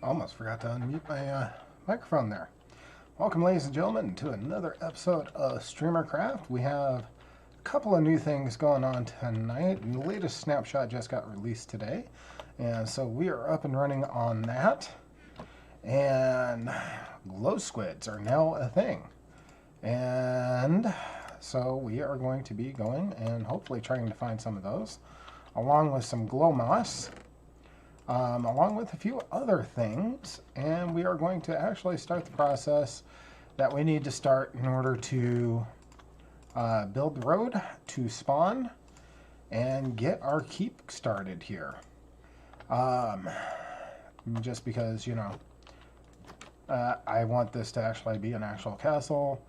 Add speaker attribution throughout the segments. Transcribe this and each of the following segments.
Speaker 1: Almost forgot to unmute my microphone there. Welcome, ladies and gentlemen, to another episode of StreamerCraft. We have a couple of new things going on tonight. The latest snapshot just got released today, and so we are up and running on that. And glow squids are now a thing. And so we are going to be going and hopefully trying to find some of those, along with some glow moss. Along with a few other things, and we are going to actually start the process that we need to start in order to build the road to spawn and get our keep started here. Just because, I want this to actually be an actual castle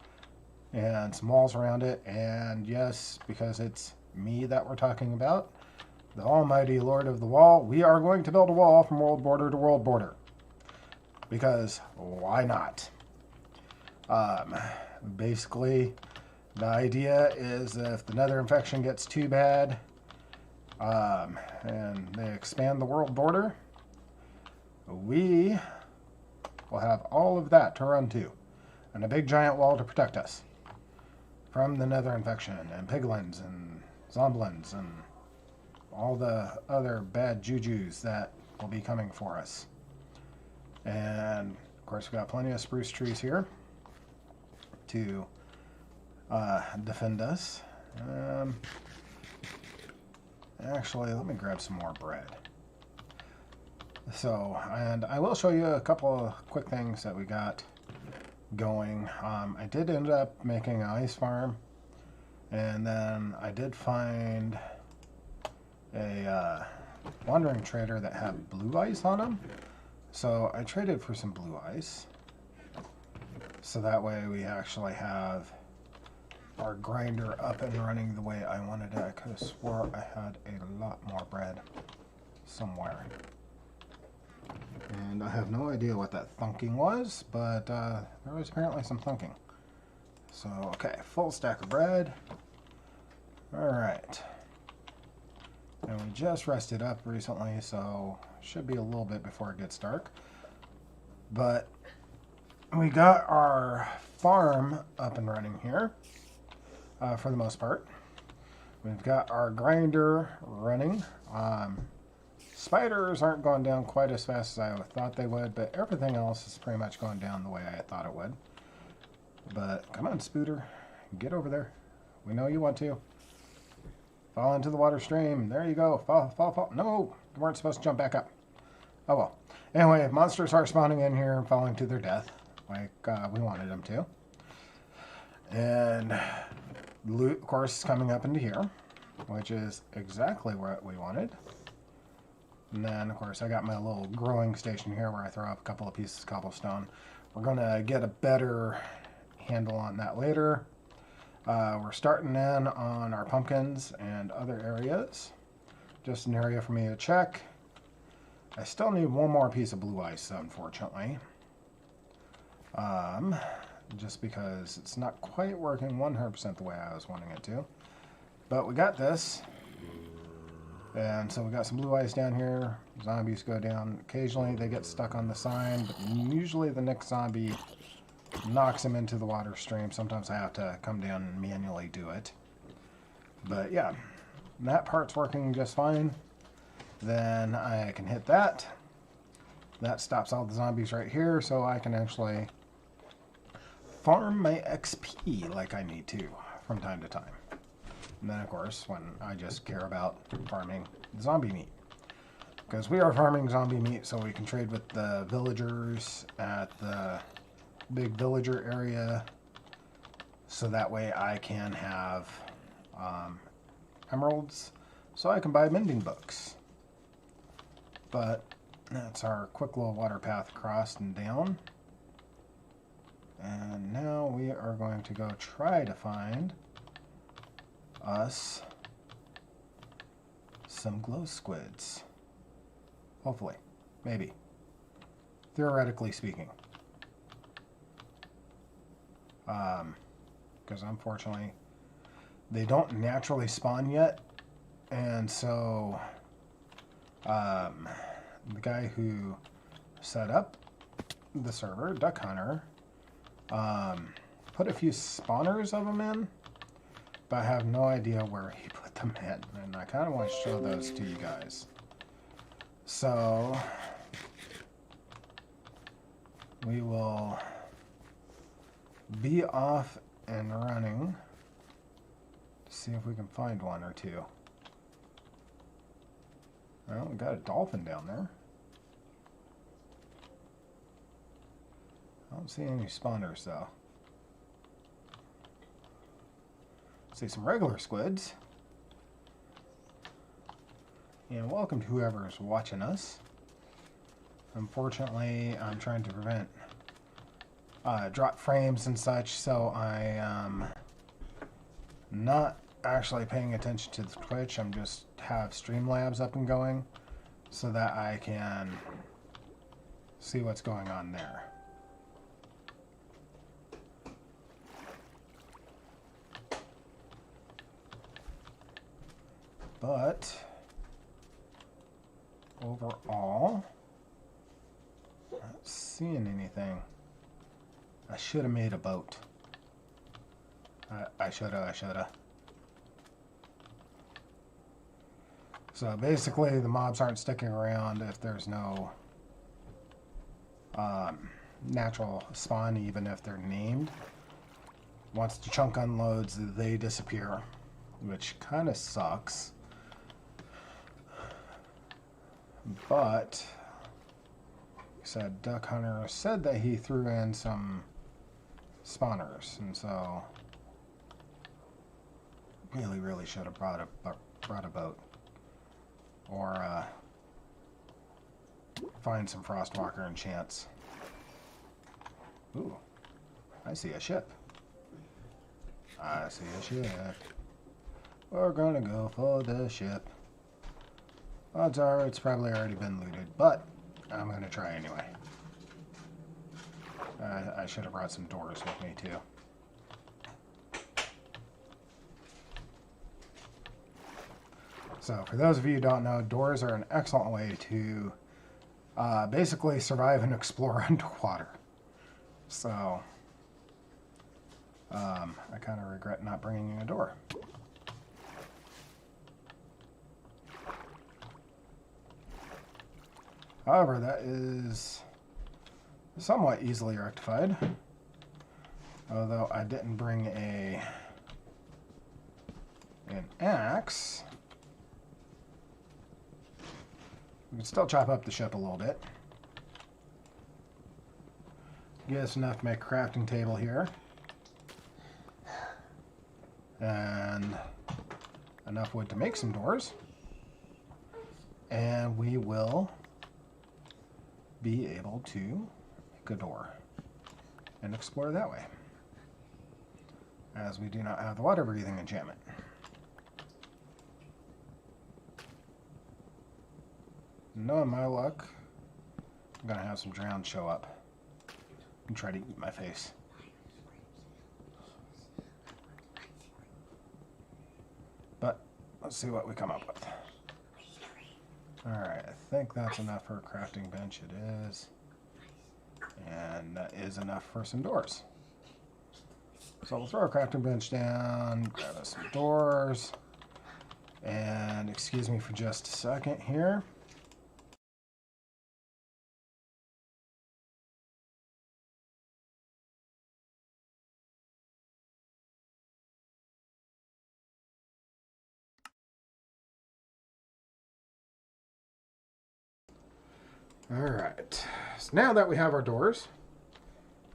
Speaker 1: and some walls around it, and yes, because it's me that we're talking about, the almighty Lord of the Wall, we are going to build a wall from world border to world border. Because why not? Basically, the idea is if the nether infection gets too bad and they expand the world border, we will have all of that to run to. And a big giant wall to protect us from the nether infection and piglins and zomblins and all the other bad jujus that will be coming for us. And of course, we've got plenty of spruce trees here to defend us. Actually, let me grab some more bread. So, and I will show you a couple of quick things that we got going. I did end up making an ice farm, and then I did find a wandering trader that had blue ice on him, so I traded for some blue ice, so that way we actually have our grinder up and running the way I wanted it. I could have swore I had a lot more bread somewhere, and I have no idea what that thunking was, but there was apparently some thunking. So okay, full stack of bread. All right. And we just rested up recently, so should be a little bit before it gets dark. But we got our farm up and running here, for the most part. We've got our grinder running. Spiders aren't going down quite as fast as I thought they would, but everything else is pretty much going down the way I thought it would. But come on, Spooter, get over there. We know you want to. Fall into the water stream. There you go. Fall, fall, fall. No, you weren't supposed to jump back up. Oh well. Anyway, monsters are spawning in here and falling to their death, like we wanted them to. And loot, of course, is coming up into here, which is exactly what we wanted. And then, of course, I got my little growing station here where I throw up a couple of pieces of cobblestone. We're going to get a better handle on that later. We're starting in on our pumpkins and other areas. Just an area for me to check. I still need one more piece of blue ice, unfortunately. Just because it's not quite working 100% the way I was wanting it to. But we got this. And so we got some blue ice down here. Zombies go down. Occasionally they get stuck on the sign, but usually the next zombie knocks him into the water stream. Sometimes I have to come down and manually do it. But yeah, that part's working just fine. Then I can hit that. That stops all the zombies right here, so I can actually farm my XP like I need to from time to time. And then, of course, when I just care about farming zombie meat. Because we are farming zombie meat so we can trade with the villagers at the big villager area, so that way I can have emeralds so I can buy mending books. But that's our quick little water path across and down. And now we are going to go try to find us some glow squids. Hopefully. Maybe. Theoretically speaking. Because unfortunately they don't naturally spawn yet, and so the guy who set up the server, Duck Hunter, put a few spawners of them in, but I have no idea where he put them in, and I kind of want to show those to you guys. So we will be off and running to see if we can find one or two. Well, we got a dolphin down there. I don't see any spawners though. See some regular squids. And welcome to whoever is watching us. Unfortunately, I'm trying to prevent drop frames and such, so I am not actually paying attention to the Twitch. I'm just have Streamlabs up and going so that I can see what's going on there. But overall, not seeing anything. I should have made a boat. I shoulda. So basically, the mobs aren't sticking around if there's no natural spawn, even if they're named. Once the chunk unloads, they disappear, which kind of sucks. But, like I said, Duck Hunter said that he threw in some spawners, and so really should have brought a boat, or find some Frostwalker enchants. Ooh, I see a ship. I see a ship. We're gonna go for the ship. Odds are it's probably already been looted, but I'm gonna try anyway. I should have brought some doors with me too. So for those of you who don't know, doors are an excellent way to basically survive and explore underwater. So I kind of regret not bringing a door. However, that is somewhat easily rectified. Although I didn't bring an axe. We can still chop up the ship a little bit. Get us enough to make a crafting table here. And enough wood to make some doors. And we will be able to make a door and explore that way, as we do not have the water breathing enchantment. Knowing my luck, I'm gonna have some drowned show up and try to eat my face. But let's see what we come up with. Alright, I think that's enough for a crafting bench. It is. And that is enough for some doors. So we'll throw our crafting bench down, grab us some doors, and excuse me for just a second here. Alright, so now that we have our doors,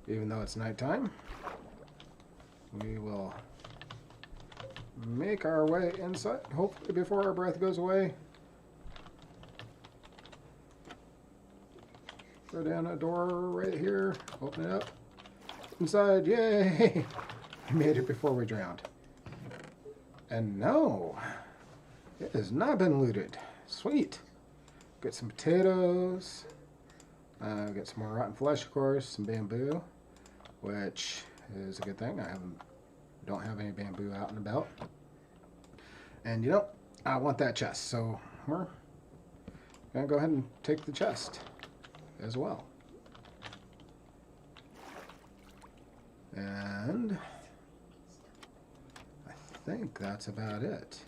Speaker 1: even though it's nighttime, we will make our way inside, hopefully before our breath goes away. Throw down a door right here, open it up, inside, yay! We made it before we drowned. And no, it has not been looted. Sweet. Get some potatoes, get some more rotten flesh, of course, some bamboo, which is a good thing. Don't have any bamboo out and about. And you know, I want that chest, so we're gonna go ahead and take the chest. as well. And I think that's about it.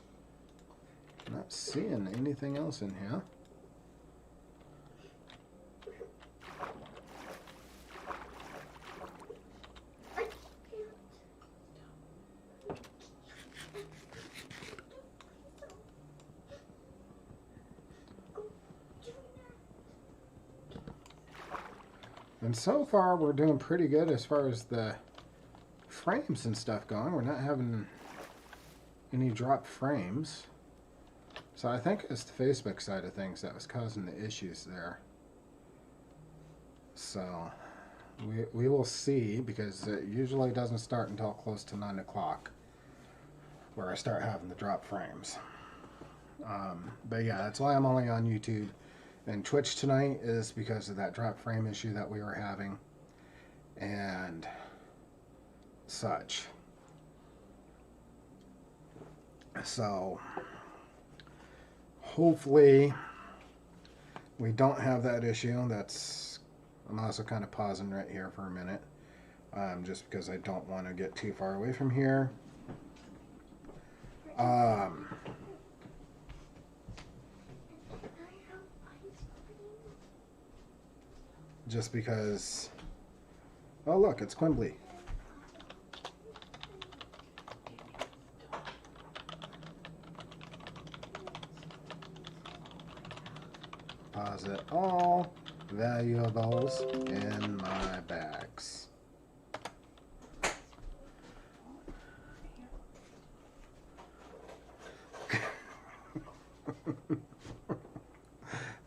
Speaker 1: I'm not seeing anything else in here. And so far, we're doing pretty good as far as the frames and stuff going. We're not having any drop frames. So I think it's the Facebook side of things that was causing the issues there. So we will see, because it usually doesn't start until close to 9 o'clock where I start having the drop frames. But yeah, that's why I'm only on YouTube and Twitch tonight, is because of that drop frame issue that we were having and such. So hopefully we don't have that issue. I'm also kind of pausing right here for a minute, just because I don't want to get too far away from here. Just because, oh look, it's Quimbley. Deposit all valuables in my bags.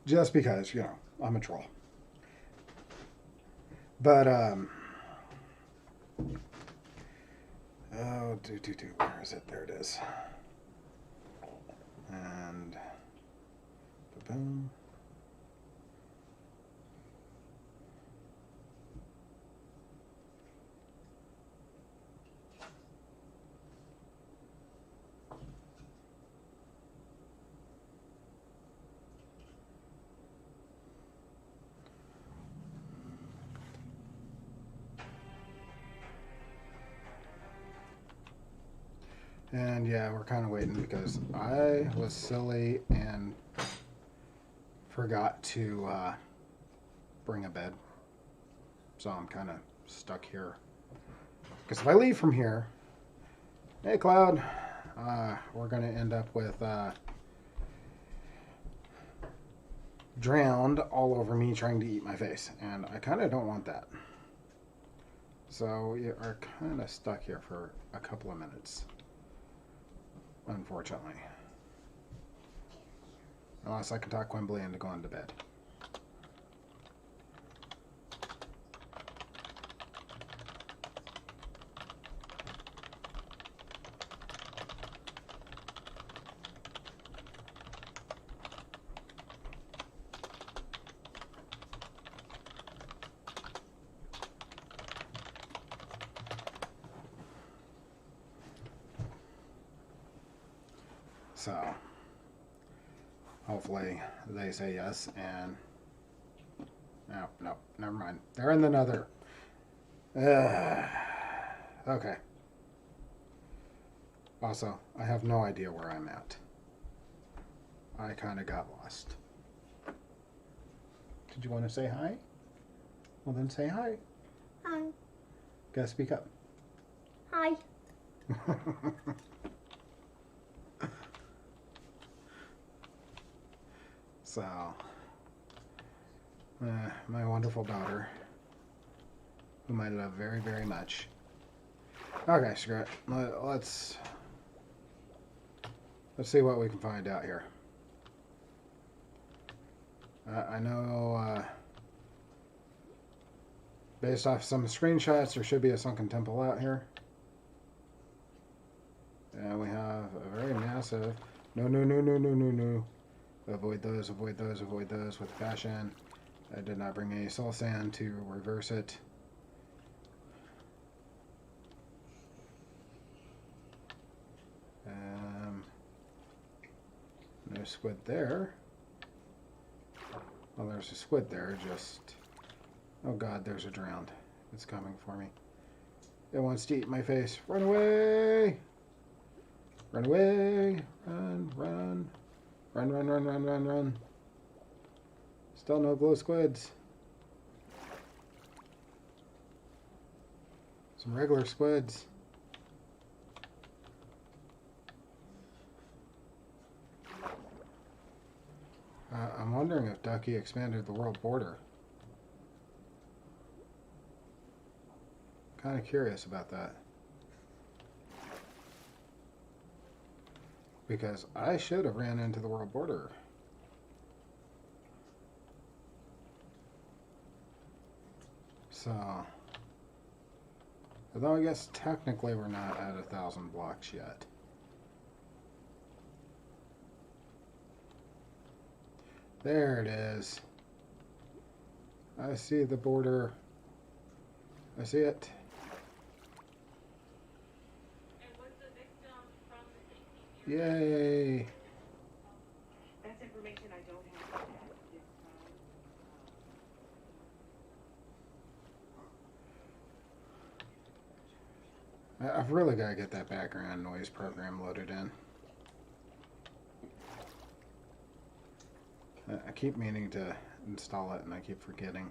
Speaker 1: Just because, I'm a troll. But, oh, where is it? There it is. And, boom. And yeah, we're kind of waiting because I was silly and forgot to bring a bed. So I'm kind of stuck here. Because if I leave from here, hey Cloud, we're going to end up with drowned all over me trying to eat my face. And I kind of don't want that. So we are kind of stuck here for a couple of minutes. Unfortunately. Unless I can talk Quimbley into going to bed. So, hopefully they say yes, and no, never mind. They're in the nether. Okay. Also, I have no idea where I'm at. I kind of got lost. Did you want to say hi? Well, then say hi.
Speaker 2: Hi.
Speaker 1: Gotta speak up.
Speaker 2: Hi.
Speaker 1: So, my wonderful daughter, whom I love very, very much. Okay, screw it. Let's see what we can find out here. I know, based off some screenshots, there should be a sunken temple out here. And we have a very massive... No. Avoid those with fashion. I did not bring any soul sand to reverse it. No squid there. Well, there's a squid there, just... Oh god, there's a drowned. It's coming for me. It wants to eat my face. Run away! Run away! Run, run. Run, run, run, run, run, run. Still no glow squids. Some regular squids. I'm wondering if Ducky expanded the world border. Kind of curious about that. Because I should have ran into the world border. So, although I guess technically we're not at 1,000 blocks yet. There it is. I see the border. I see it. Yay!
Speaker 3: That's information I don't have at this time.
Speaker 1: I've really got to get that background noise program loaded in. I keep meaning to install it and I keep forgetting.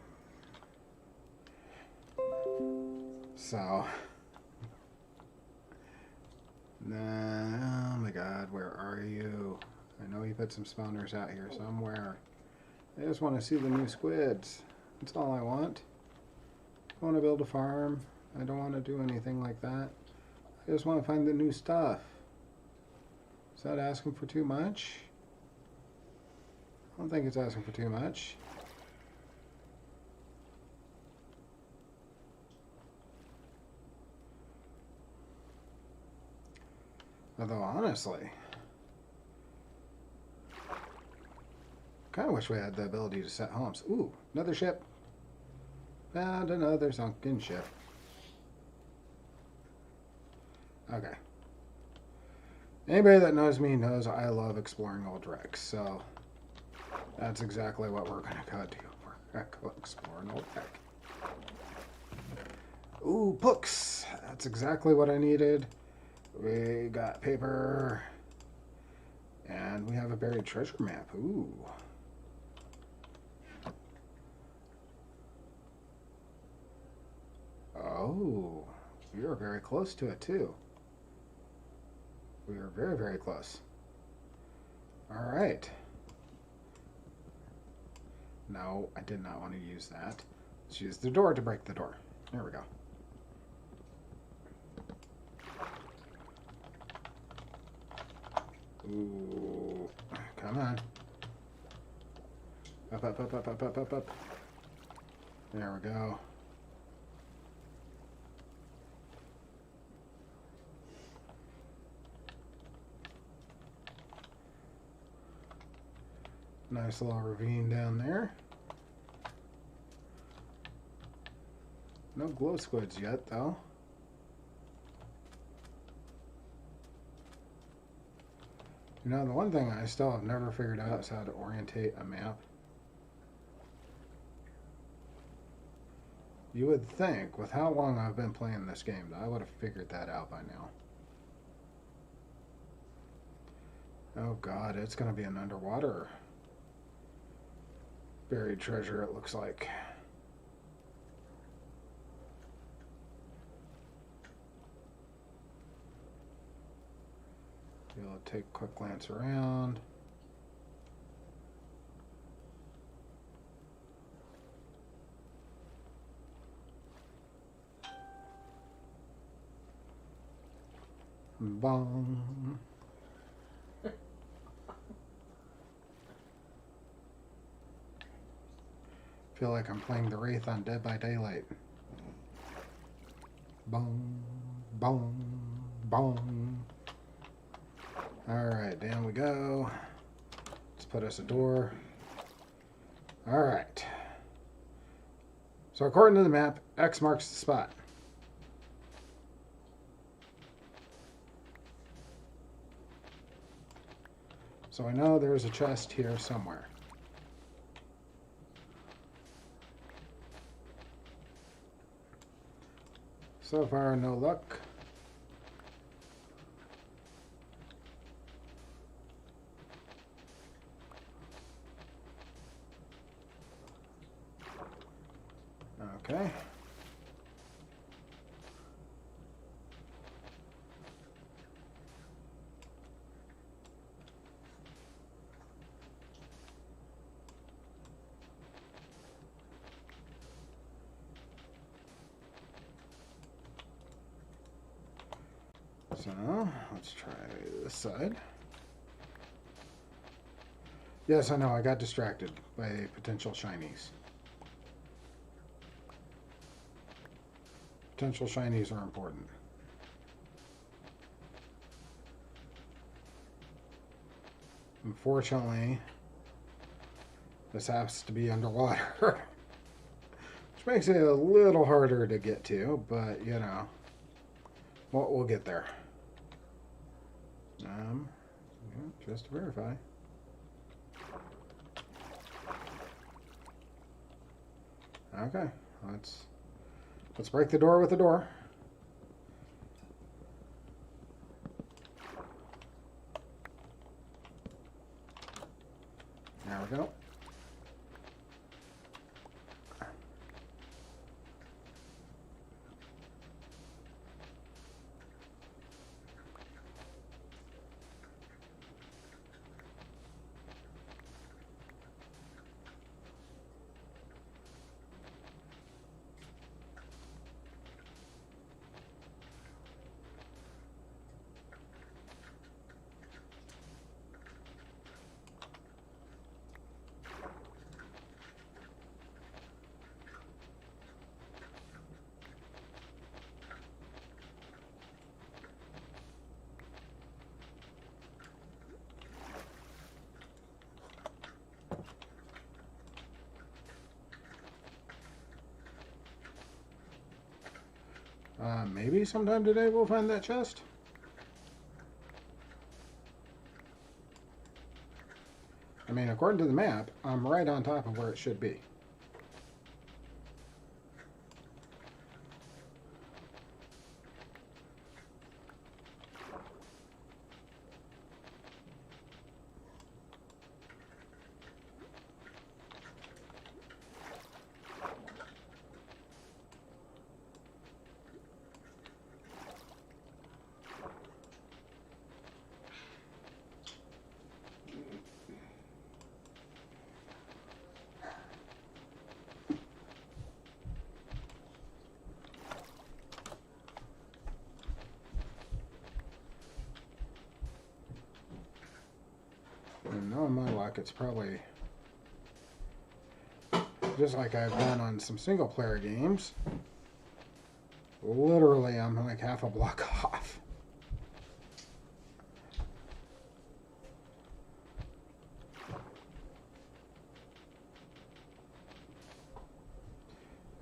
Speaker 1: So... oh my god, where are you? I know you put some spawners out here somewhere. I just want to see the new squids. That's all I want. I want to build a farm. I don't want to do anything like that. I just want to find the new stuff. Is that asking for too much? I don't think it's asking for too much. Although, honestly, kind of wish we had the ability to set homes. Ooh, another ship. Found another sunken ship. Okay. Anybody that knows me knows I love exploring old wrecks, so that's exactly what we're going to go do. We're going to go explore an old wreck. Ooh, books. That's exactly what I needed. We got paper. And we have a buried treasure map. Ooh. Oh. We are very close to it, too. We are very, very close. Alright. No, I did not want to use that. Let's use the door to break the door. There we go. Ooh. Come on. Up, up, up, up, up, up, up, up. There we go. Nice little ravine down there. No glow squids yet, though. You know, the one thing I still have never figured out is how to orientate a map. You would think, with how long I've been playing this game, that I would have figured that out by now. Oh god, it's going to be an underwater buried treasure, it looks like. Be able to take a quick glance around. Bong. Feel like I'm playing the Wraith on Dead by Daylight. Boom, boom, boom. Alright, down we go. Let's put us a door. Alright. So according to the map, X marks the spot. So I know there's a chest here somewhere. So far, no luck. Okay. So, let's try this side. Yes, I know, I got distracted by potential shinies. Potential shinies are important. Unfortunately, this has to be underwater. Which makes it a little harder to get to, but, you know, we'll get there. Just to verify. Okay, let's break the door with the door. There we go. Maybe sometime today we'll find that chest. I mean, according to the map, I'm right on top of where it should be. And knowing my luck, it's probably just like I've done on some single player games. Literally, I'm like half a block off.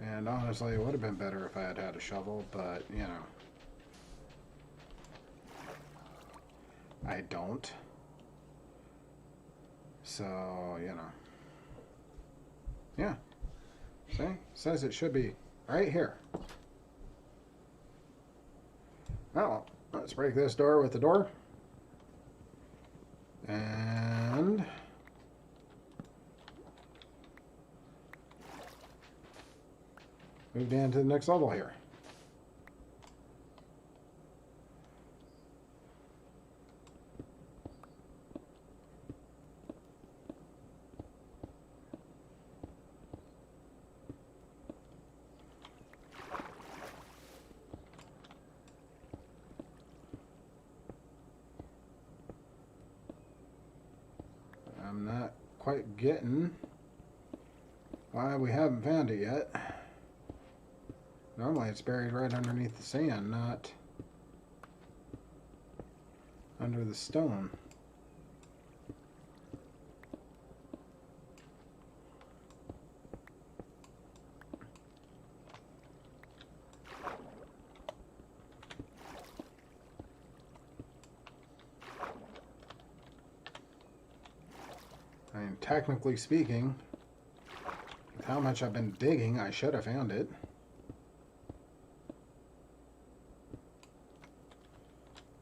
Speaker 1: And honestly, it would have been better if I had had a shovel, but, you know, I don't. So, you know. Yeah. See? Says it should be right here. Well, let's break this door with the door. And move down to the next level here. I'm not quite getting why we haven't found it yet. Normally it's buried right underneath the sand, not under the stone. I mean, technically speaking, with how much I've been digging, I should have found it.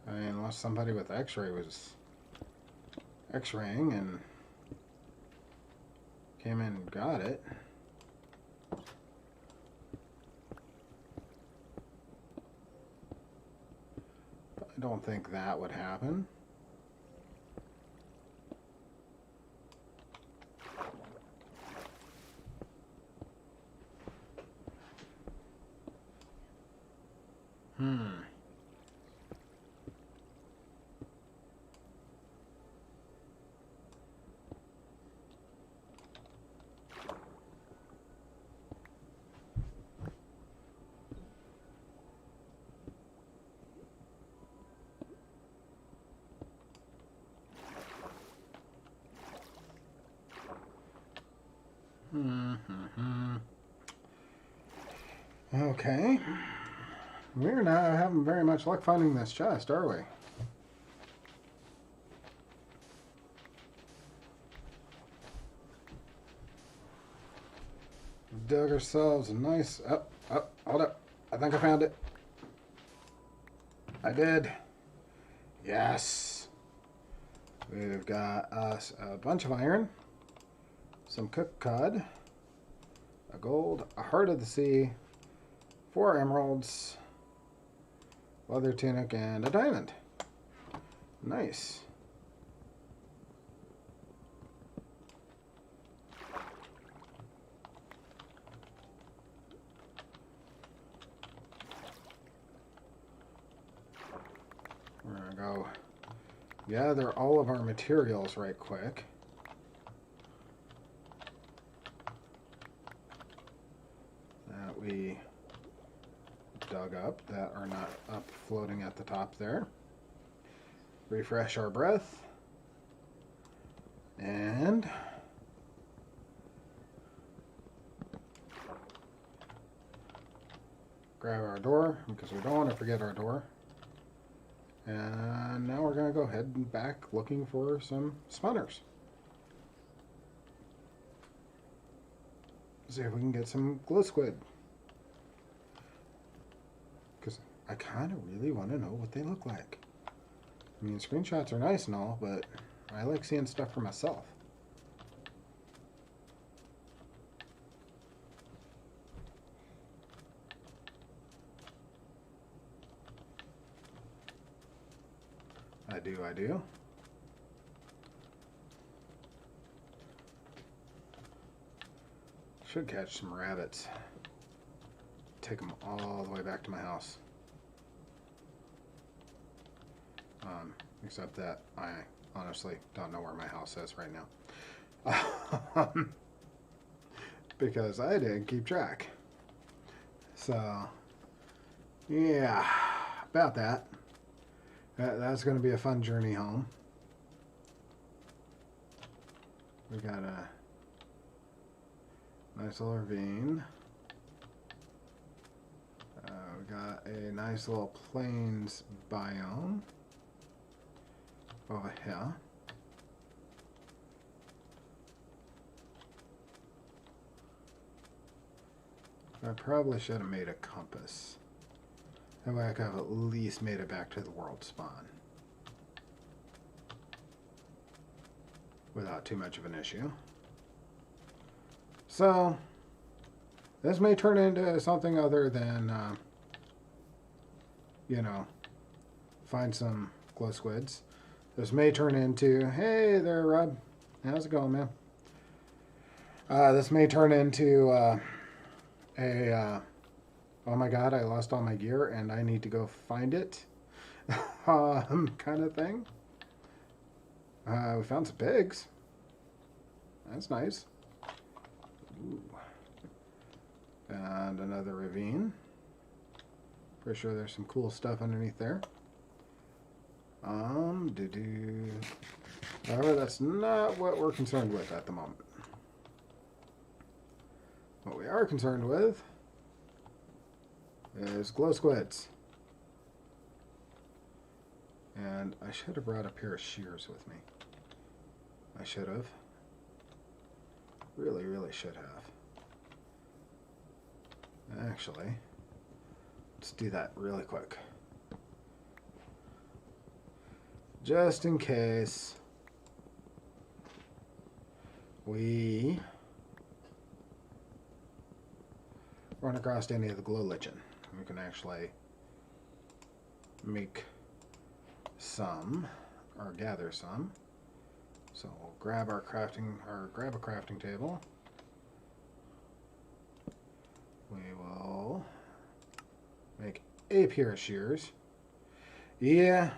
Speaker 1: I mean, unless somebody with X-ray was X-raying and came in and got it. I don't think that would happen. Okay. We're not having very much luck finding this chest, are we? Dug ourselves a nice... hold up. I think I found it. I did. Yes. We've got us a bunch of iron, some cooked cod, a gold, a heart of the sea, 4 emeralds, leather tunic, and a diamond. Nice. We're gonna go gather all of our materials right quick. That we dug up that are not up floating at the top there. Refresh our breath. And grab our door because we don't want to forget our door. And now we're going to go head back looking for some spawners. See if we can get some glow squid. Because I kind of really want to know what they look like. I mean, screenshots are nice and all, but I like seeing stuff for myself. I do. Should catch some rabbits. Take them all the way back to my house. Except that I honestly don't know where my house is right now. Because I didn't keep track. So, yeah, about that. That's going to be a fun journey home. We got a nice little ravine. We got a nice little plains biome over here. I probably should have made a compass. That way I could have at least made it back to the world spawn without too much of an issue. So, this may turn into something other than, you know, find some glow squids. This may turn into, hey there, Rob. How's it going, man? This may turn into oh my god, I lost all my gear and I need to go find it kind of thing. We found some pigs. That's nice. Ooh. And another ravine. Pretty sure there's some cool stuff underneath there. However, that's not what we're concerned with at the moment. What we are concerned with is glow squids. And I should have brought a pair of shears with me. I should have. Really, really should have. Actually, let's do that really quick. just in case we run across any of the glow lichen. We can actually make some or gather some. So we'll grab our crafting or grab a crafting table. We will make a pair of shears. Yeah,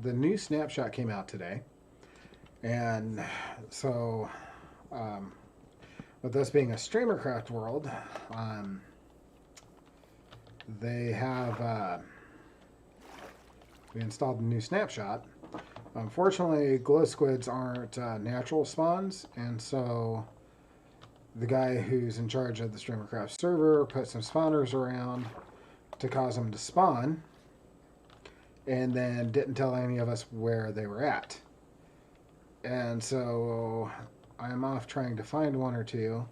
Speaker 1: the new snapshot came out today, and so with this being a StreamerCraft world, they have we installed the new snapshot. Unfortunately, glow squids aren't natural spawns, and so the guy who's in charge of the StreamerCraft server put some spawners around to cause them to spawn, and then didn't tell any of us where they were at. And so I'm off trying to find one or two,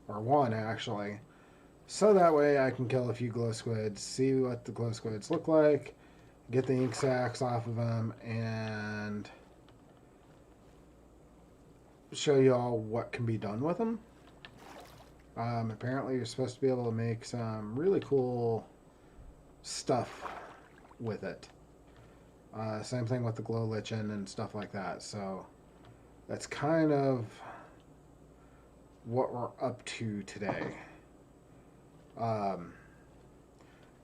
Speaker 1: or one actually, so that way I can kill a few glow squids, see what the glow squids look like, get the ink sacs off of them, and show you all what can be done with them. Apparently you're supposed to be able to make some really cool stuff with it. Same thing with the glow lichen and stuff like that. So that's kind of what we're up to today.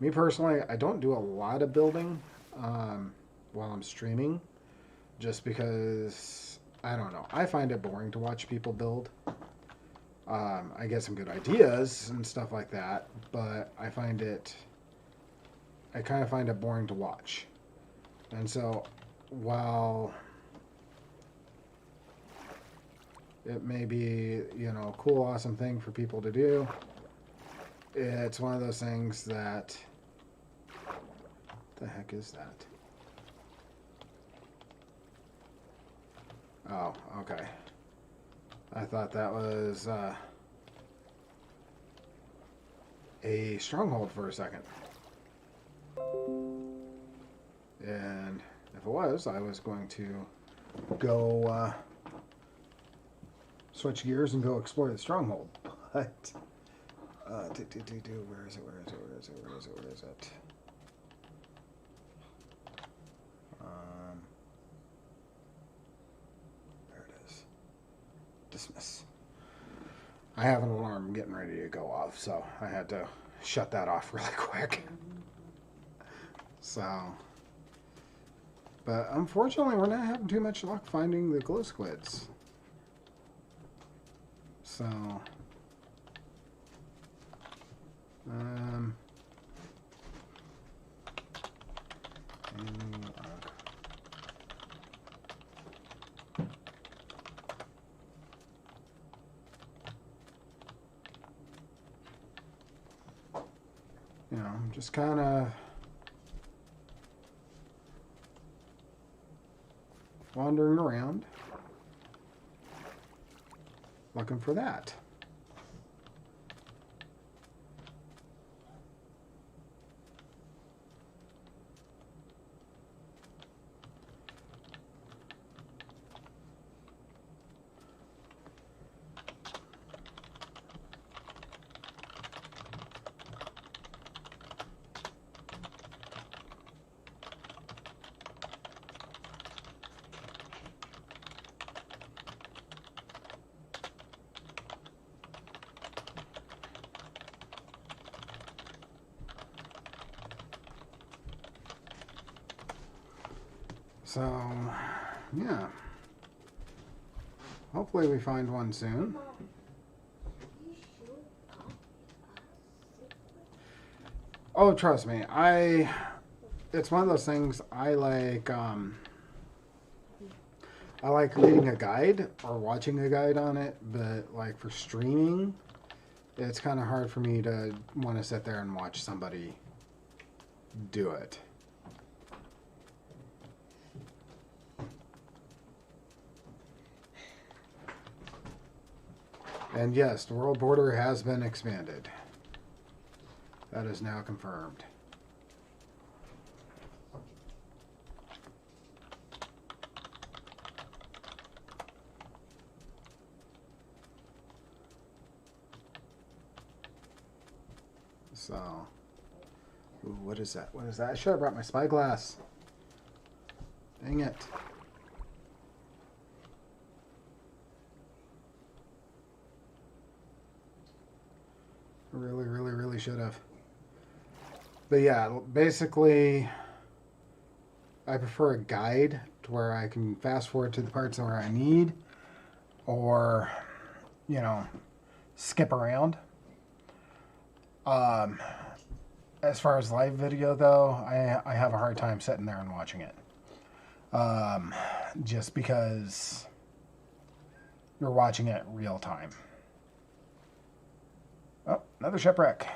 Speaker 1: Me personally, I don't do a lot of building while I'm streaming, just because, I don't know, I find it boring to watch people build. I get some good ideas and stuff like that, but I kind of find it boring to watch. And so while it may be, you know, a cool, awesome thing for people to do, it's one of those things that, what the heck is that? Oh, okay. I thought that was a stronghold for a second. And if it was, I was going to go switch gears and go explore the stronghold. But where is it? There it is. Dismiss. I have an alarm getting ready to go off, so I had to shut that off really quick. So, but unfortunately, we're not having too much luck finding the glow squids. So, you know, I'm just kind of wandering around looking for that. So, yeah. Hopefully we find one soon. Oh, trust me, it's one of those things I like reading a guide or watching a guide on it, but like for streaming, it's kind of hard for me to want to sit there and watch somebody do it. And yes, the world border has been expanded. That is now confirmed. So, ooh, what is that? What is that? I should have brought my spyglass. Dang it. Really, really, really should have. But yeah, basically, I prefer a guide to where I can fast forward to the parts where I need, or, you know, skip around. As far as live video, though, I have a hard time sitting there and watching it. Just because you're watching it real time. Oh, another shipwreck.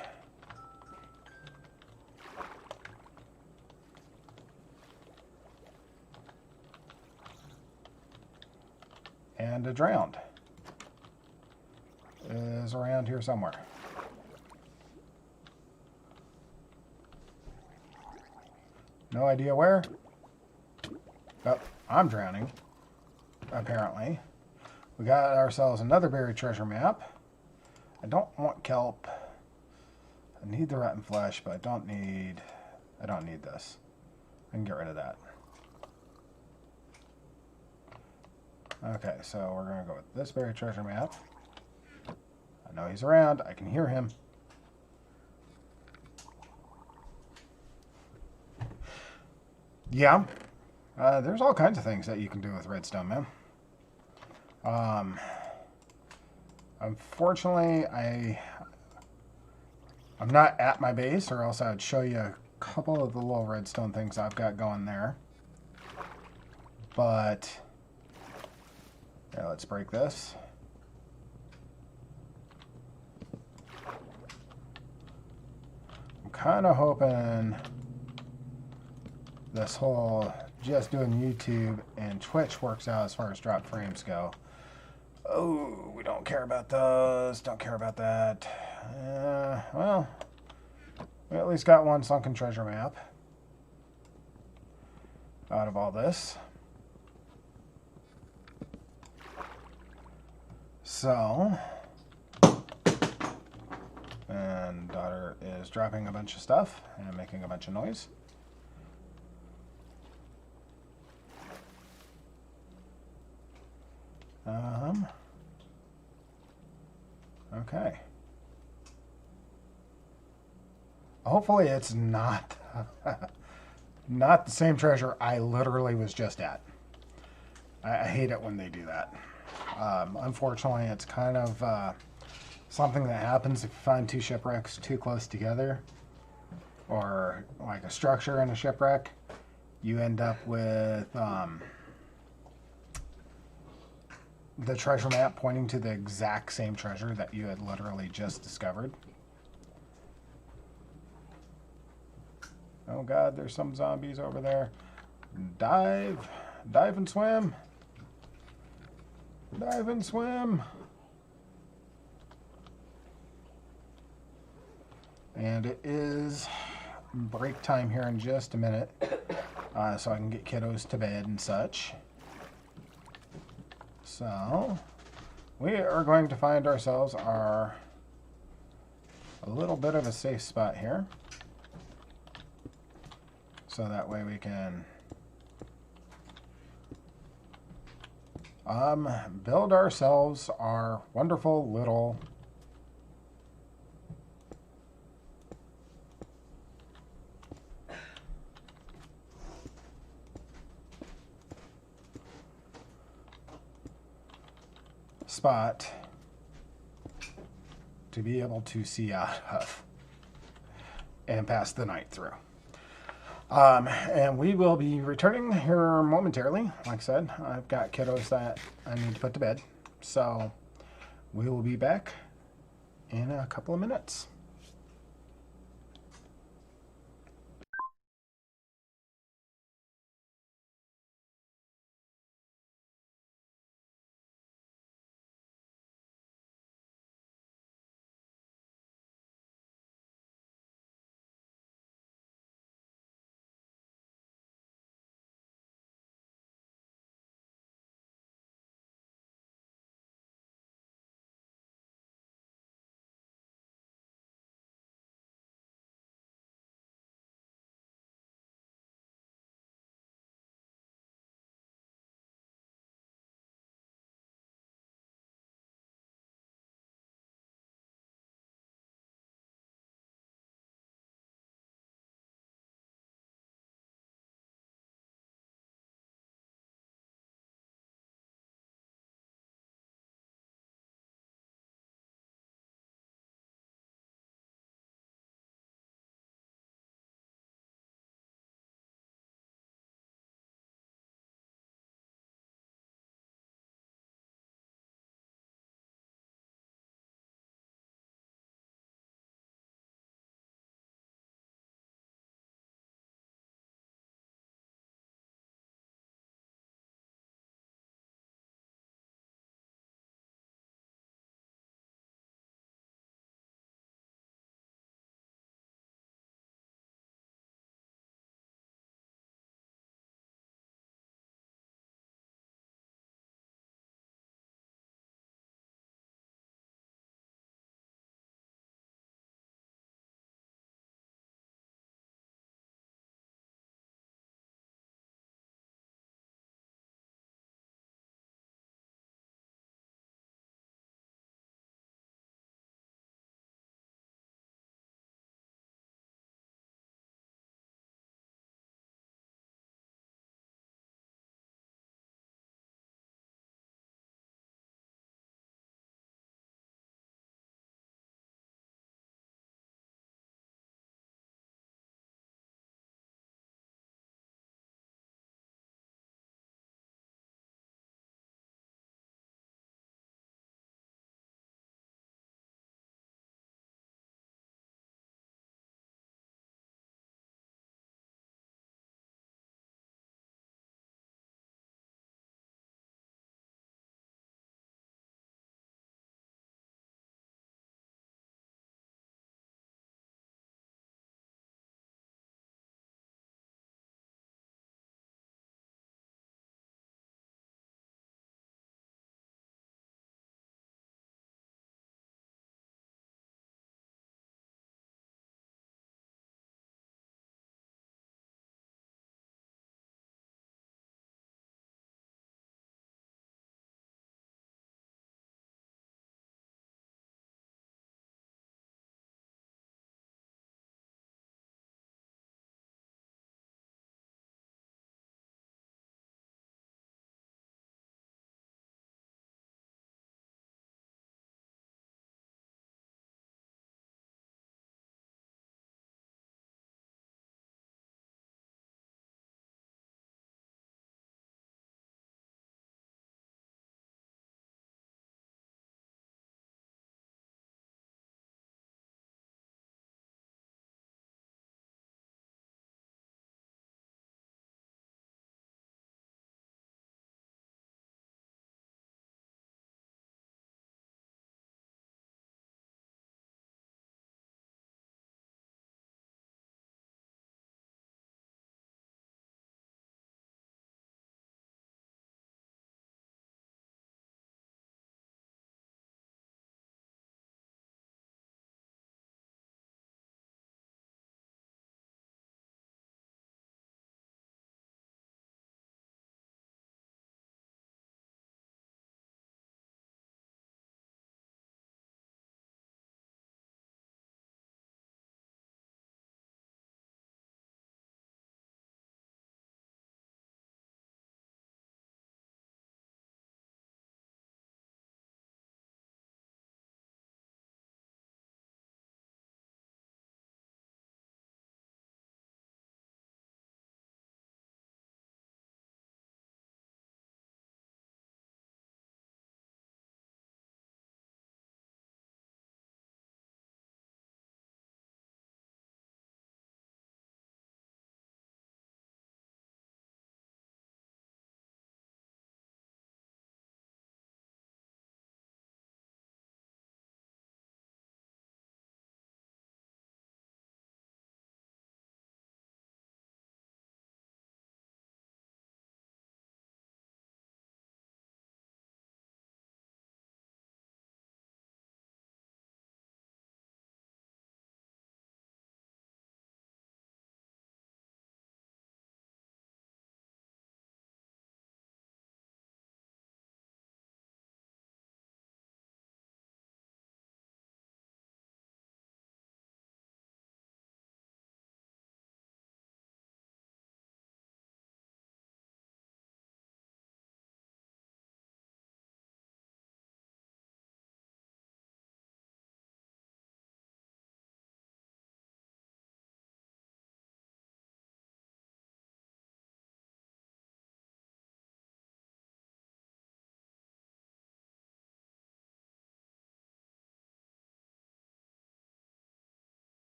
Speaker 1: And a drowned is around here somewhere. No idea where. Oh, I'm drowning, apparently. We got ourselves another buried treasure map. I don't want kelp. I need the rotten flesh, but I don't need this. I can get rid of that. Okay, so we're gonna go with this buried treasure map. I know he's around. I can hear him. Yeah. There's all kinds of things that you can do with redstone, man. Unfortunately, I'm not at my base, or else I would show you a couple of the little redstone things I've got going there. But yeah, let's break this. I'm kind of hoping this whole just doing YouTube and Twitch works out as far as drop frames go. Oh, we don't care about those. Don't care about that. Well, we at least got one sunken treasure map out of all this. So, and daughter is dropping a bunch of stuff and making a bunch of noise. Okay. Hopefully it's not not the same treasure I literally was just at. I hate it when they do that. Unfortunately, it's kind of something that happens if you find two shipwrecks too close together, or like a structure in a shipwreck. You end up with the treasure map pointing to the exact same treasure that you had literally just discovered. Oh god, there's some zombies over there. Dive and swim. Dive and swim. And it is break time here in just a minute, so I can get kiddos to bed and such. So, we are going to find ourselves a little bit of a safe spot here. So that way we can build ourselves our wonderful little spot to be able to see out of and pass the night through. And we will be returning here momentarily. Like I said, I've got kiddos that I need to put to bed. So we will be back in a couple of minutes.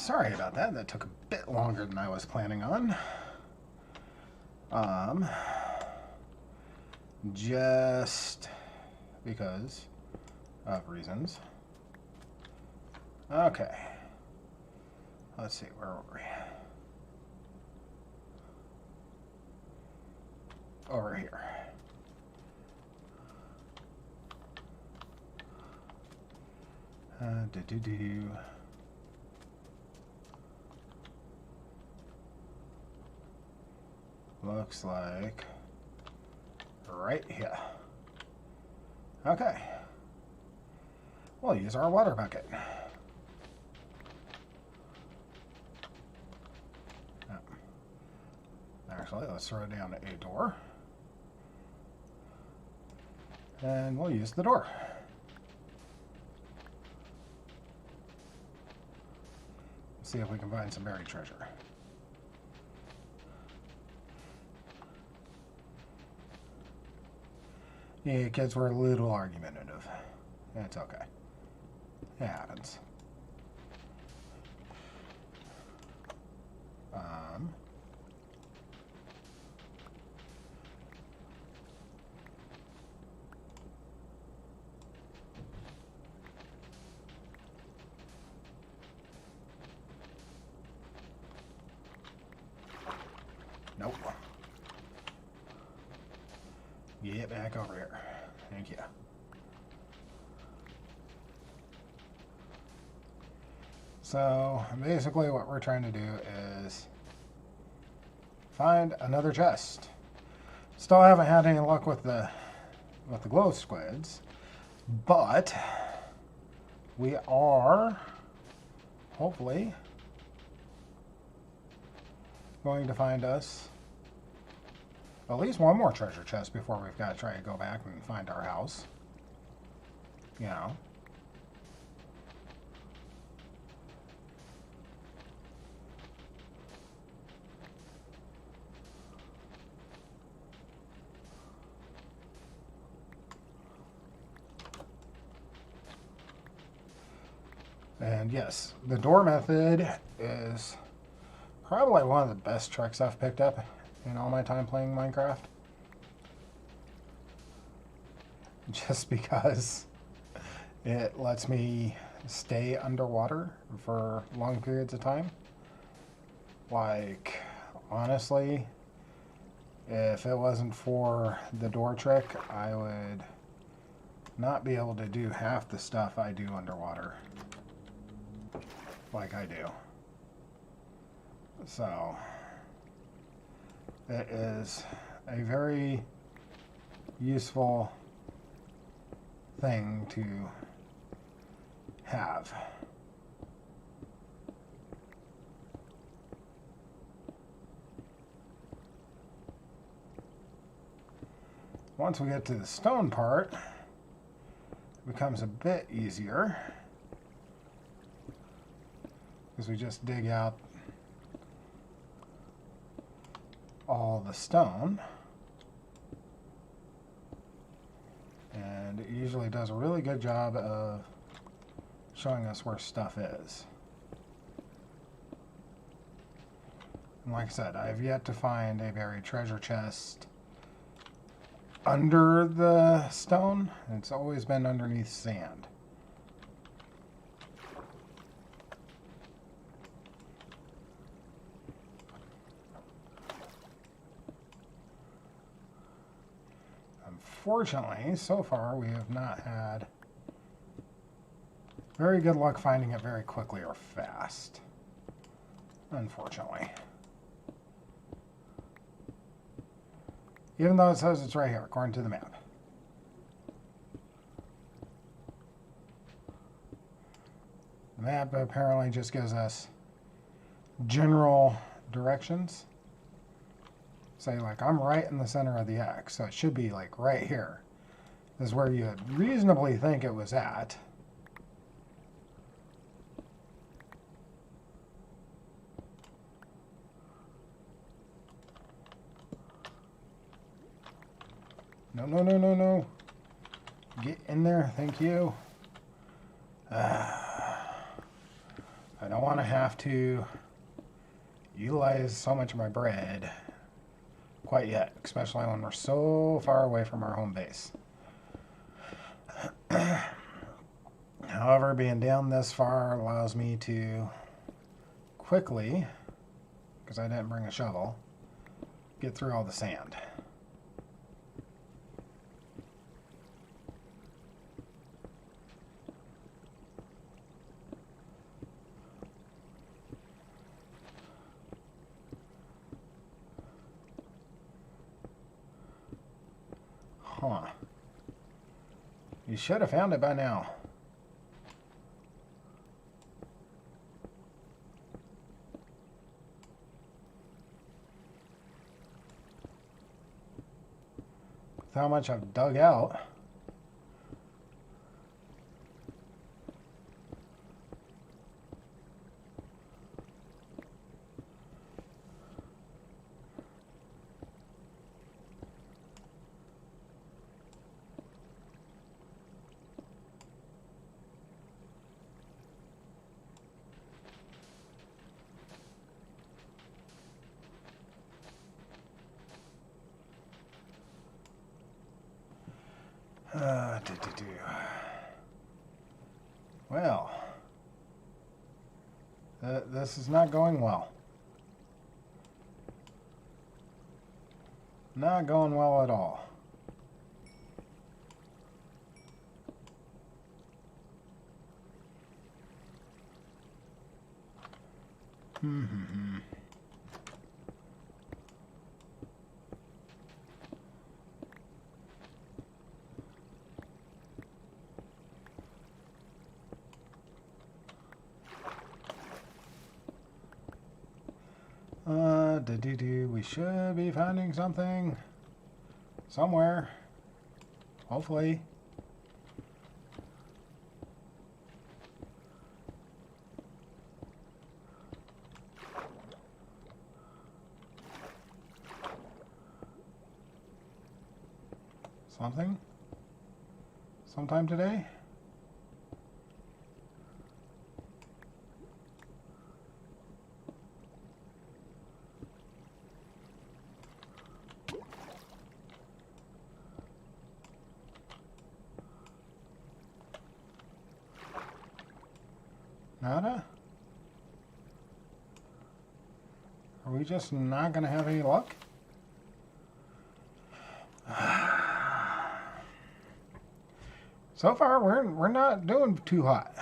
Speaker 1: sorry about that. That took a bit longer than I was planning on. Just because of reasons. Okay. Let's see, where were we? Over here. Looks like right here. Okay. We'll use our water bucket. Actually, let's throw down a door. And we'll use the door. See if we can find some buried treasure. Yeah, kids were a little argumentative. It's okay. It happens. Nope. Get back over here. Thank you. So basically what we're trying to do is find another chest. Still haven't had any luck with the glow squids, but we are hopefully going to find us at least one more treasure chest before we've got to try to go back and find our house. You know. And yes, the door method is probably one of the best tricks I've picked up in all my time playing Minecraft. Just because it lets me stay underwater for long periods of time. Like, honestly, if it wasn't for the door trick, I would not be able to do half the stuff I do underwater like I do. So it is a very useful thing to have. Once we get to the stone part, it becomes a bit easier because we just dig out all the stone, and it usually does a really good job of showing us where stuff is. And like I said, I've yet to find a buried treasure chest under the stone. It's always been underneath sand. Unfortunately, so far we have not had very good luck finding it very quickly or fast. Unfortunately. Even though it says it's right here, according to the map. The map apparently just gives us general directions. Say, like, I'm right in the center of the X, so it should be, like, right here. This is where you would reasonably think it was at. No, no, no, no, no. Get in there, thank you. I don't want to have to utilize so much of my bread quite yet, especially when we're so far away from our home base. However, being down this far allows me to quickly, because I didn't bring a shovel, get through all the sand. Huh. You should have found it by now. With how much I've dug out. Well, this is not going well. Not going well at all. We should be finding something somewhere. Hopefully. Something? Sometime today? Nada? Are we just not going to have any luck? So far, we're not doing too hot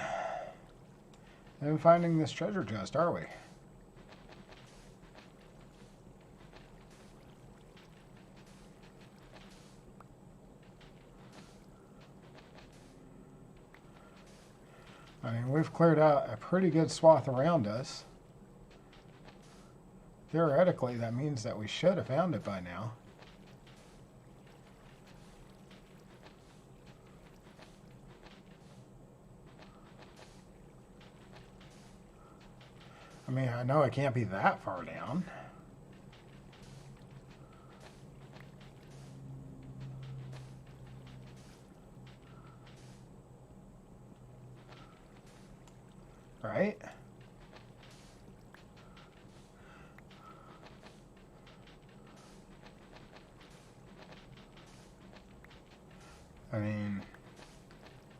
Speaker 1: in finding this treasure chest, are we? I mean, we've cleared out a pretty good swath around us. Theoretically, that means that we should have found it by now. I mean, I know it can't be that far down. Right? I mean,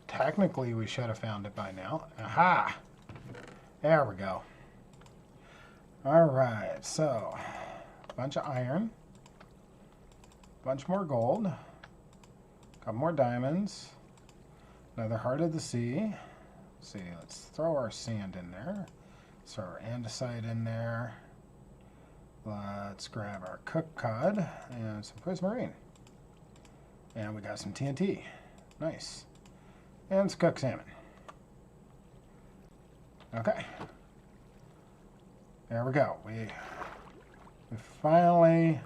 Speaker 1: technically we should have found it by now. Aha! There we go. Alright, so, bunch of iron, bunch more gold, got more diamonds, another heart of the sea. Let's see, let's throw our sand in there, let's throw our andesite in there, let's grab our cooked cod and some prismarine. And we got some TNT, nice, and some cooked salmon. Okay. There we go. We finally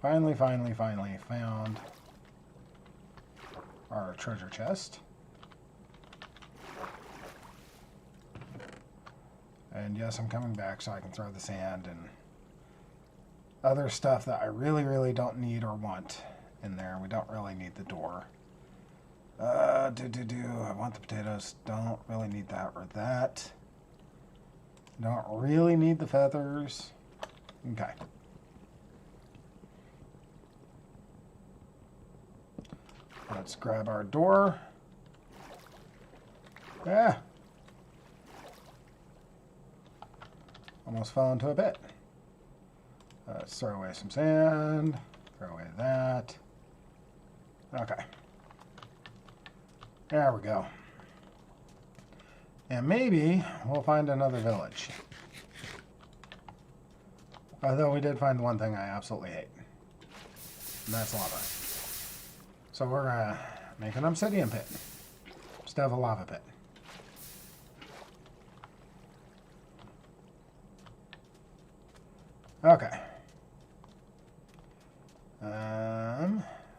Speaker 1: found our treasure chest. And yes, I'm coming back so I can throw the sand and other stuff that I really don't need or want in there. We don't really need the door. I want the potatoes. Don't really need that or that. Don't really need the feathers. Okay. Let's grab our door. Yeah. Almost fell into a pit. Let's throw away some sand. Throw away that. Okay. There we go. And maybe we'll find another village. Although we did find one thing I absolutely hate. And that's lava. So we're gonna make an obsidian pit instead of a lava pit. Okay.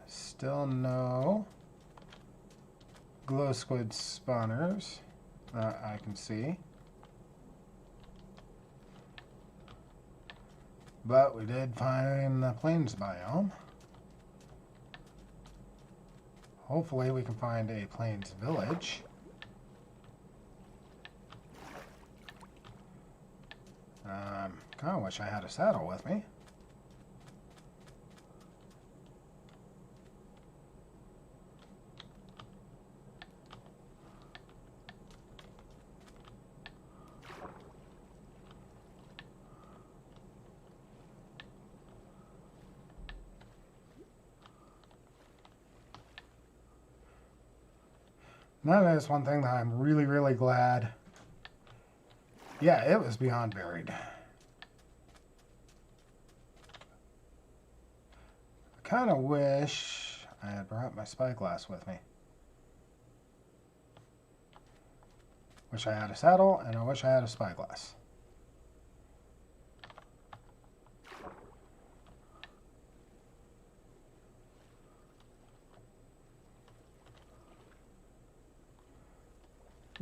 Speaker 1: Still no glow squid spawners that I can see. But we did find the plains biome. Hopefully we can find a plains village. Kind of wish I had a saddle with me. That is one thing that I'm really, really glad. Yeah, it was beyond buried. I kind of wish I had brought my spyglass with me. Wish I had a saddle, and I wish I had a spyglass.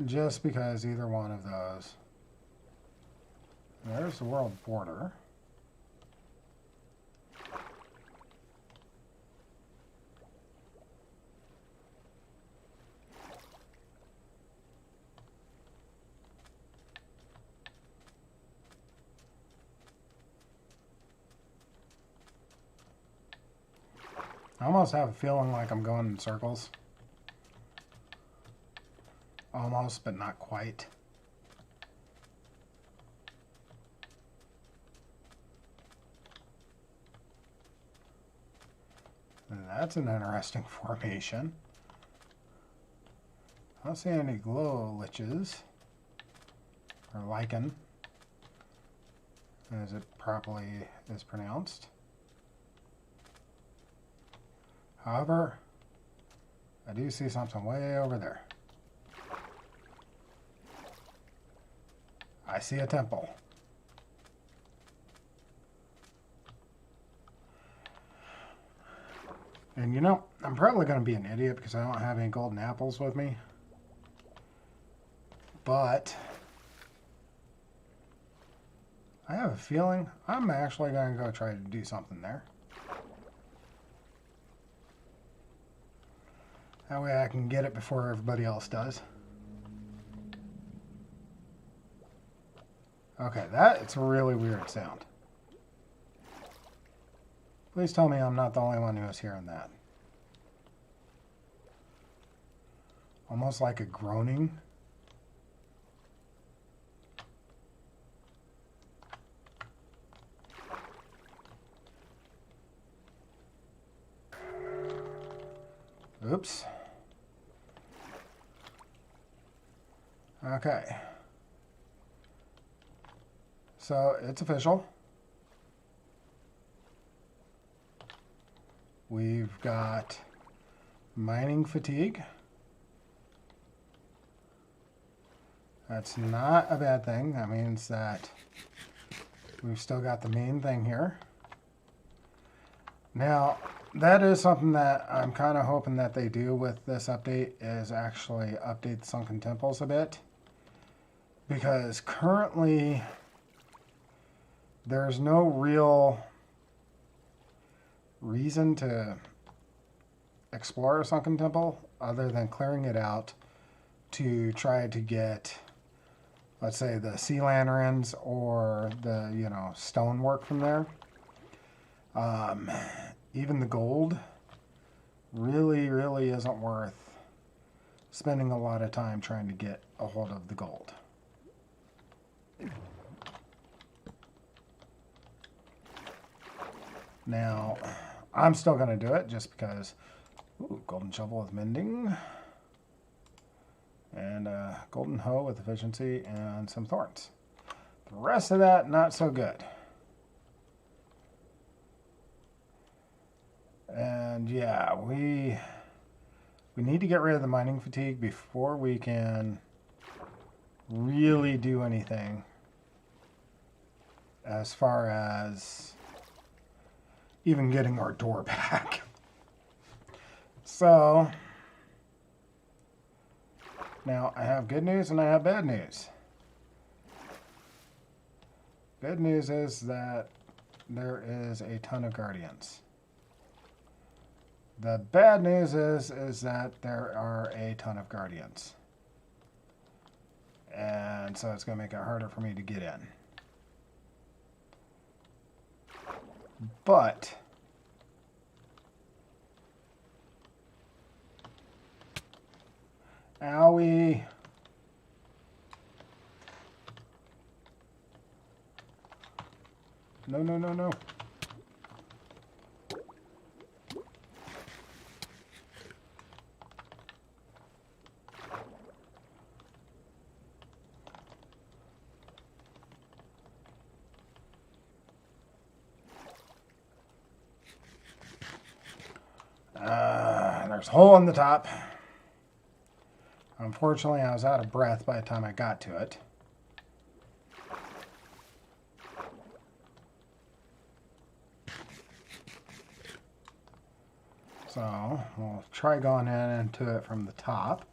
Speaker 1: Just because either one of those. There's the world border. I almost have a feeling like I'm going in circles. Almost, but not quite. That's an interesting formation. I don't see any glow liches. Or lichen, as it properly is pronounced. However, I do see something way over there. I see a temple. And you know, I'm probably going to be an idiot because I don't have any golden apples with me. But I have a feeling I'm actually going to go try to do something there. That way I can get it before everybody else does. Okay, it's a really weird sound. Please tell me I'm not the only one who is hearing that. Almost like a groaning. Oops. Okay. So it's official. We've got mining fatigue. That's not a bad thing. That means that we've still got the main thing here. Now, that is something that I'm kind of hoping that they do with this update, is actually update the Sunken Temples a bit. Because currently, there's no real reason to explore a Sunken Temple other than clearing it out to try to get let's say the sea lanterns or the, stonework from there. Even the gold really, really isn't worth spending a lot of time trying to get a hold of the gold. Now, I'm still going to do it just because. Ooh, golden shovel with mending. And golden hoe with efficiency and some thorns. The rest of that, not so good. And yeah, we need to get rid of the mining fatigue before we can really do anything as far as even getting our door back. So now I have good news and I have bad news. Good news is that there is a ton of guardians. The bad news is that there are a ton of guardians. And so it's going to make it harder for me to get in. But owie. No, no, no, no. There's a hole in the top. Unfortunately, I was out of breath by the time I got to it. So we'll try going into it from the top.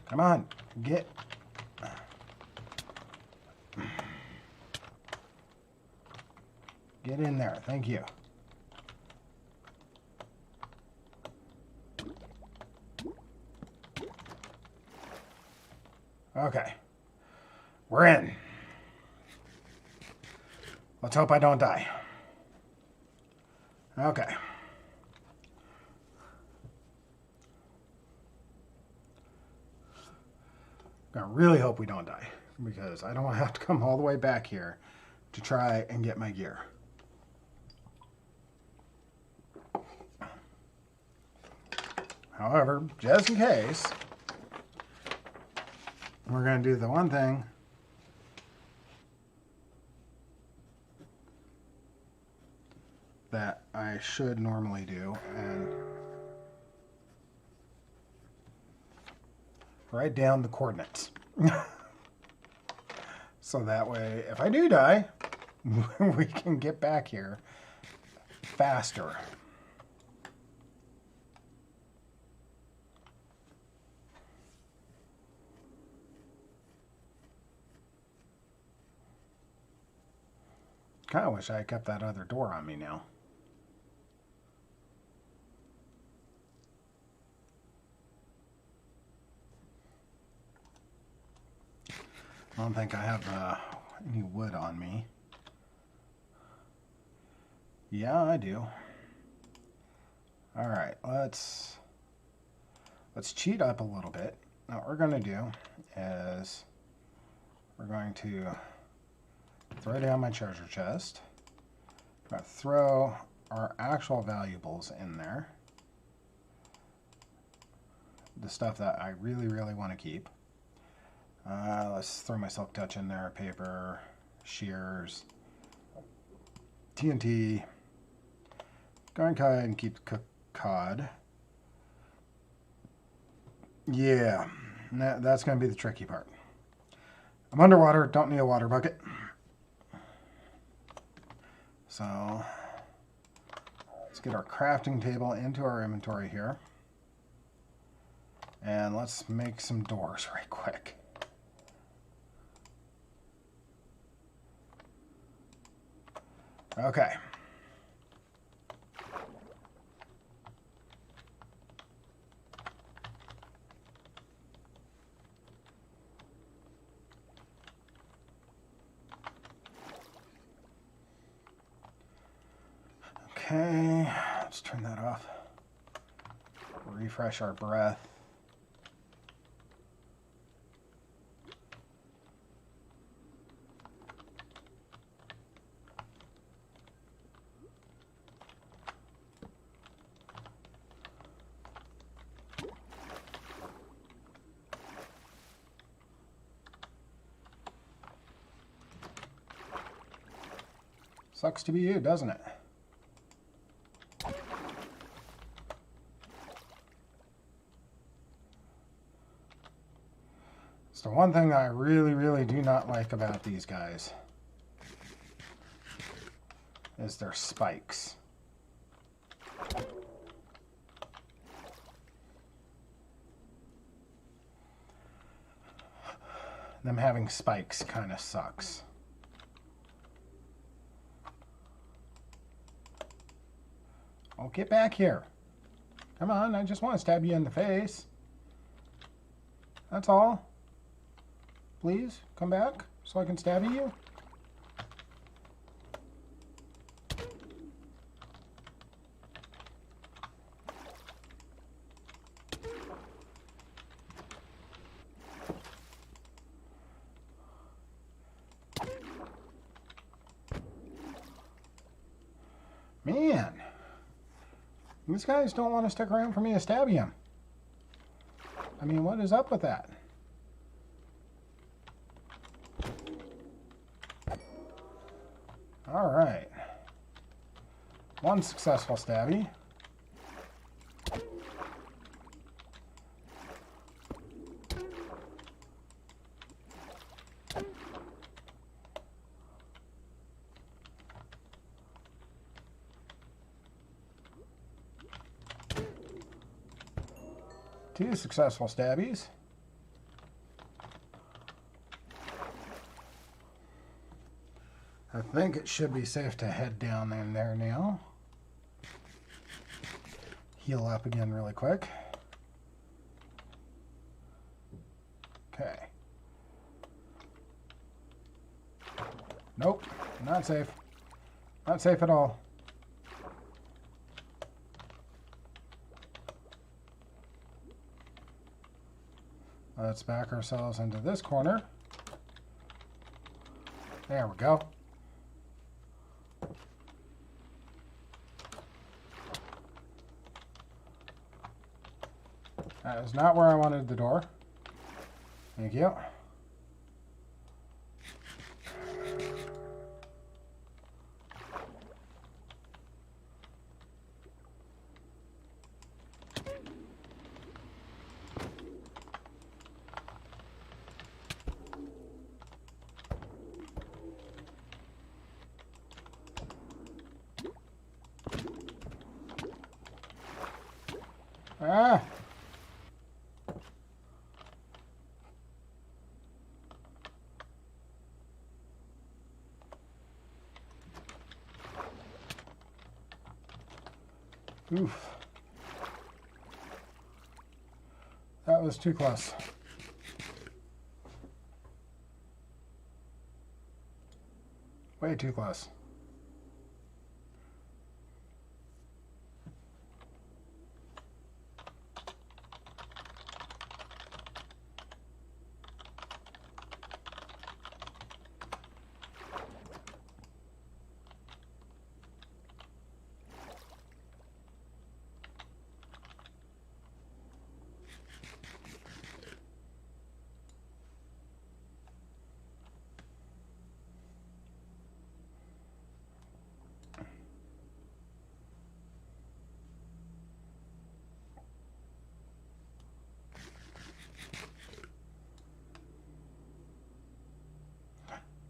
Speaker 1: Come on, get. Get in there. Thank you. Okay. We're in. Let's hope I don't die. Okay. I really hope we don't die, because I don't want to have to come all the way back here to try and get my gear. However, just in case, we're going to do the one thing that I should normally do, and write down the coordinates. So that way, if I do die, we can get back here faster. Kind of wish I had kept that other door on me now. I don't think I have any wood on me. Yeah, I do. All right, let's cheat up a little bit. Now what we're going to do is we're going to throw down my treasure chest. I'm going to throw our actual valuables in there. The stuff that I really, really want to keep. Let's throw my silk touch in there, paper, shears, TNT. Go ahead and keep the cooked cod. Yeah, that's going to be the tricky part. I'm underwater, don't need a water bucket. So let's get our crafting table into our inventory here. And let's make some doors right quick. Okay. Okay, let's turn that off. Refresh our breath. Sucks to be you, doesn't it? It's the one thing I really, really do not like about these guys is their spikes. Them having spikes kind of sucks. Oh, get back here. Come on, I just want to stab you in the face. That's all. Please, come back so I can stab you. Man. These guys don't want to stick around for me to stab him. I mean, what is up with that? All right. One successful stabby. Two successful stabbies. I think it should be safe to head down in there now. Heal up again really quick. Okay. Nope, not safe. Not safe at all. Let's back ourselves into this corner. There we go. That is not where I wanted the door. Thank you. Ah! Oof. That was too close. Way too close.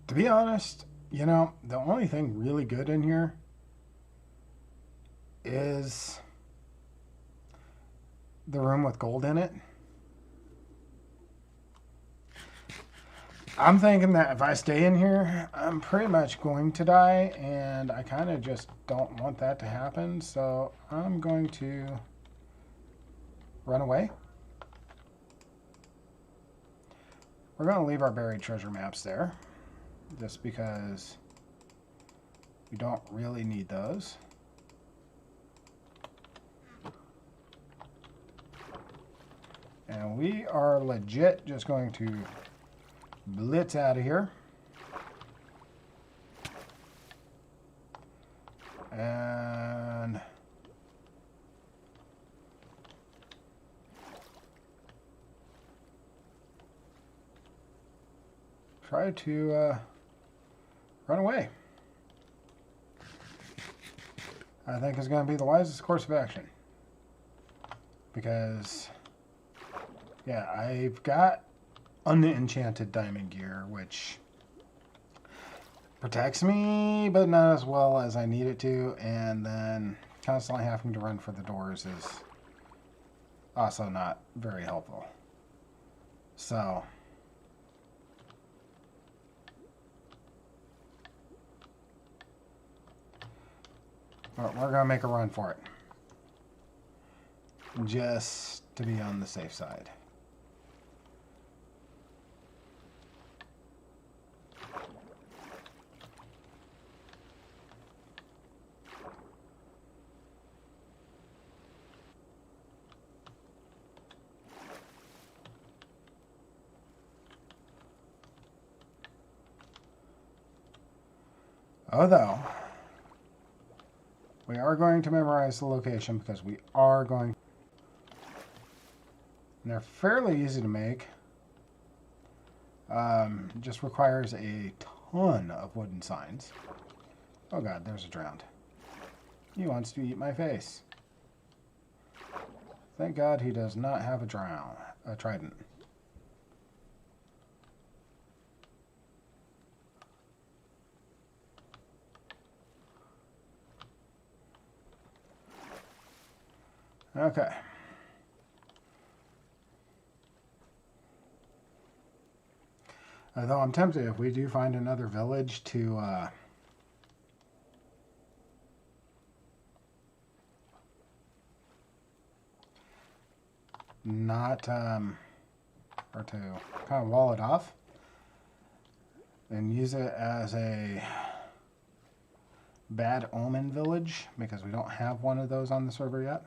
Speaker 1: To be honest, you know, the only thing really good in here is the room with gold in it. I'm thinking that if I stay in here, I'm pretty much going to die, and I kind of just don't want that to happen, so I'm going to run away. We're going to leave our buried treasure maps there, just because we don't really need those. And we are legit just going to blitz out of here. And try to run away. I think is going to be the wisest course of action. Because, yeah, I've got unenchanted diamond gear, which protects me, but not as well as I need it to. And then constantly having to run for the doors is also not very helpful. So we're going to make a run for it. Just to be on the safe side. Although, we are going to memorize the location because we are going. And they're fairly easy to make. Just requires a ton of wooden signs. Oh god, there's a drowned. He wants to eat my face. Thank God he does not have a trident. Okay. Although I'm tempted, if we do find another village, to not or to kind of wall it off and use it as a bad omen village, because we don't have one of those on the server yet.